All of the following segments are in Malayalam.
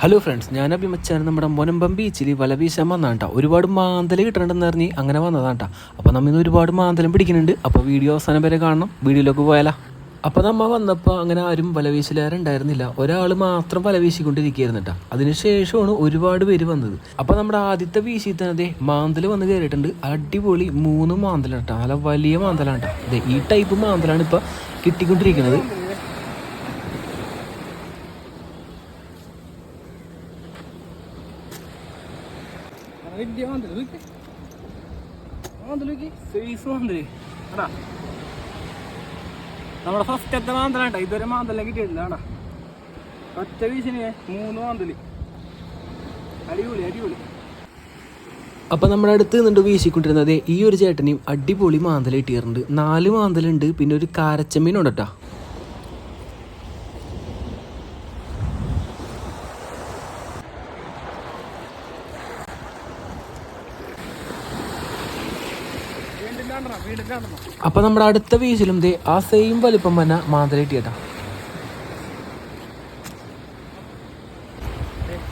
ഹലോ ഫ്രണ്ട്സ്, ഞാൻ അഭിമച്ചാണ്. നമ്മുടെ മുനമ്പം ബീച്ചിൽ വല വീശാൻ വന്നതാണ് കേട്ടോ. ഒരുപാട് മാന്തൽ കിട്ടണമെന്ന് പറഞ്ഞ് അങ്ങനെ വന്നതാണ് കേട്ടോ. അപ്പോൾ നമ്മൾ ഇന്ന് ഒരുപാട് മാന്തലും പിടിക്കുന്നുണ്ട്. അപ്പോൾ വീഡിയോ അവസാനം വരെ കാണണം. വീഡിയോയിലേക്ക് പോയാലോ. അപ്പോൾ നമ്മൾ വന്നപ്പോൾ അങ്ങനെ ആരും വല വീശലുകാരുണ്ടായിരുന്നില്ല. ഒരാൾ മാത്രം വല വീശിക്കൊണ്ടിരിക്കുകയായിരുന്നു കേട്ടോ. അതിനുശേഷമാണ് ഒരുപാട് പേര് വന്നത്. അപ്പോൾ നമ്മുടെ ആദ്യത്തെ വീശി തന്നെ മാന്തൽ വന്ന് കയറിയിട്ടുണ്ട്. അടിപൊളി 3 മാന്തലാണ് കേട്ടോ. നല്ല വലിയ മാന്തലാണ് കേട്ടോ. അതെ, ഈ ടൈപ്പ് മാന്തലാണ് ഇപ്പോൾ കിട്ടിക്കൊണ്ടിരിക്കുന്നത്. വലിയ മാന്തല് സൈസ് മാന്തല് എടാ, നമ്മുടെ ഫസ്റ്റത്തെ മാന്തലാണ്ട. ഇതുവരെ മാന്തല കിട്ടിയിട്ടില്ല കേടാ. ഒറ്റ വീശിന് 3 മാന്തല്. അടിപൊളി അടിപൊളി. അപ്പം നമ്മുടെ അടുത്ത് നിന്നുണ്ട് വീശിക്കൊണ്ടിരുന്നത് ഈ ഒരു ചേട്ടനെയും അടിപൊളി മാന്തൽ കിട്ടിയിട്ടുണ്ട്. 4 മാന്തലുണ്ട്, പിന്നെ ഒരു കാരച്ചമ്മീനുണ്ട് കേട്ടോ. അപ്പൊ നമ്മുടെ അടുത്ത വീശിലും ദേ ആ സെയിം വലിപ്പം തന്നെ മാന്തൽ കിട്ടിയേട്ടാ.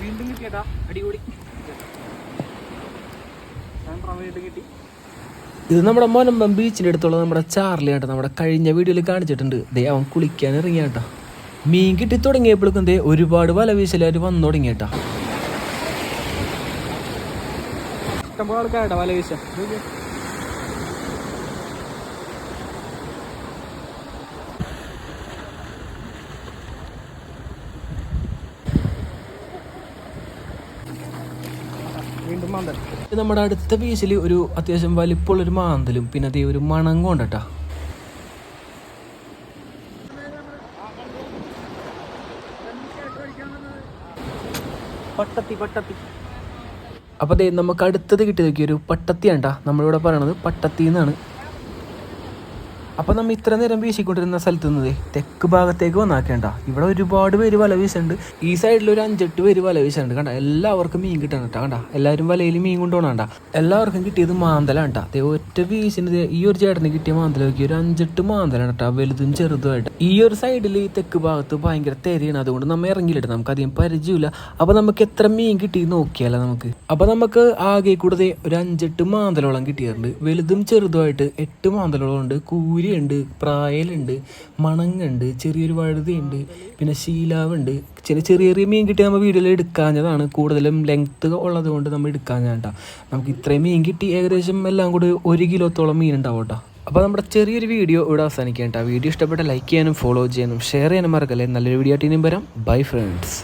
വീണ്ടും കിട്ടിയേട്ടാ. അടിപൊളി. ഇത് നമ്മുടെ മുനമ്പം ബീച്ചിൻ്റെ അടുത്തുള്ള നമ്മുടെ ചാർലി ആട്ടോ. നമ്മുടെ കഴിഞ്ഞ വീഡിയോയിൽ കാണിച്ചിട്ടുണ്ട്. ദേ അവൻ കുളിക്കാൻ ഇറങ്ങിയാട്ടാ. മീൻ കിട്ടി തുടങ്ങിയപ്പോഴേക്കും ദേ ഒരുപാട് വല വീശലുകാർ വന്നു തുടങ്ങിയേട്ടാ. ഇഷ്ടംപോലെ ആൾക്കാരാട്ടോ വല വീശ. നമ്മുടെ അടുത്ത പീസിൽ ഒരു അത്യാവശ്യം വലിപ്പമുള്ളൊരു മാന്തലും പിന്നെ അതേ ഒരു മണങ്ങും ഉണ്ടട്ടാ. അപ്പൊ അതേ നമുക്ക് അടുത്തത് കിട്ടിയതൊക്കെ ഒരു പട്ടത്തിയാണ്ടാ. നമ്മളിവിടെ പറയണത് പട്ടത്തി എന്നാണ്. അപ്പോൾ നമ്മൾ ഇത്ര നേരം വീശിക്കൊണ്ടിരുന്ന സ്ഥലത്ത് നിന്നേ തെക്ക് ഭാഗത്തേക്ക് വന്നാക്കേണ്ട. ഇവിടെ ഒരുപാട് പേര് വല വീശുന്നുണ്ട്. ഈ സൈഡിൽ ഒരു 5-8 പേര് വല വീശുന്നുണ്ട്. കണ്ട, എല്ലാവർക്കും മീൻ കിട്ടണം കേട്ടോ. കണ്ട, എല്ലാവരും വലയിൽ മീൻ കൊണ്ടുപോകണണ്ട. എല്ലാവർക്കും കിട്ടിയത് മാന്തലാണ് കേട്ടോ. അതേ ഒറ്റ വീശിൻ്റെ ഈ ഒരു ചേട്ടന് കിട്ടിയ മാന്തലൊക്കെ ഒരു 5-8 മാന്തലാണ് കേട്ടോ, വലുതും ചെറുതുമായിട്ട്. ഈ ഒരു സൈഡിൽ ഈ തെക്ക് ഭാഗത്ത് ഭയങ്കര തെരയാണ്. അതുകൊണ്ട് നമ്മൾ ഇറങ്ങിയില്ല, നമുക്ക് അധികം പരിചയമില്ല. അപ്പോൾ നമുക്ക് എത്ര മീൻ കിട്ടി നോക്കിയാലോ നമുക്ക്. അപ്പോൾ നമുക്ക് ആകെ കൂടെ ഒരു 5-8 മാന്തലോളം കിട്ടിയിട്ടുണ്ട്. വലുതും ചെറുതുമായിട്ട് 8 മാന്തലോളം ഉണ്ട്. ഉണ്ട്, പ്രായലുണ്ട്, മണങ്ങുണ്ട്, ചെറിയൊരു വഴുതയുണ്ട്, പിന്നെ ശീലാവുണ്ട്. ചെറിയ ചെറിയ മീൻ കിട്ടി നമ്മൾ വീഡിയോയിൽ എടുക്കാഞ്ഞതാണ്. കൂടുതലും ലെങ്ത്ത് ഉള്ളത് കൊണ്ട് നമ്മൾ എടുക്കാഞ്ഞാട്ടാ. നമുക്ക് ഇത്രയും മീൻ കിട്ടി. ഏകദേശം എല്ലാം കൂടി 1 കിലോത്തോളം മീൻ ഉണ്ടാവും കേട്ടോ. അപ്പോൾ നമ്മുടെ ചെറിയൊരു വീഡിയോ ഇവിടെ അവസാനിക്കാം കേട്ടോ. വീഡിയോ ഇഷ്ടപ്പെട്ട ലൈക്ക് ചെയ്യാനും ഫോളോ ചെയ്യാനും ഷെയർ ചെയ്യാനും മറക്കല്ലേ. നല്ലൊരു വീഡിയോ ആയിട്ട് ഇനിയും വരാം. Bye friends.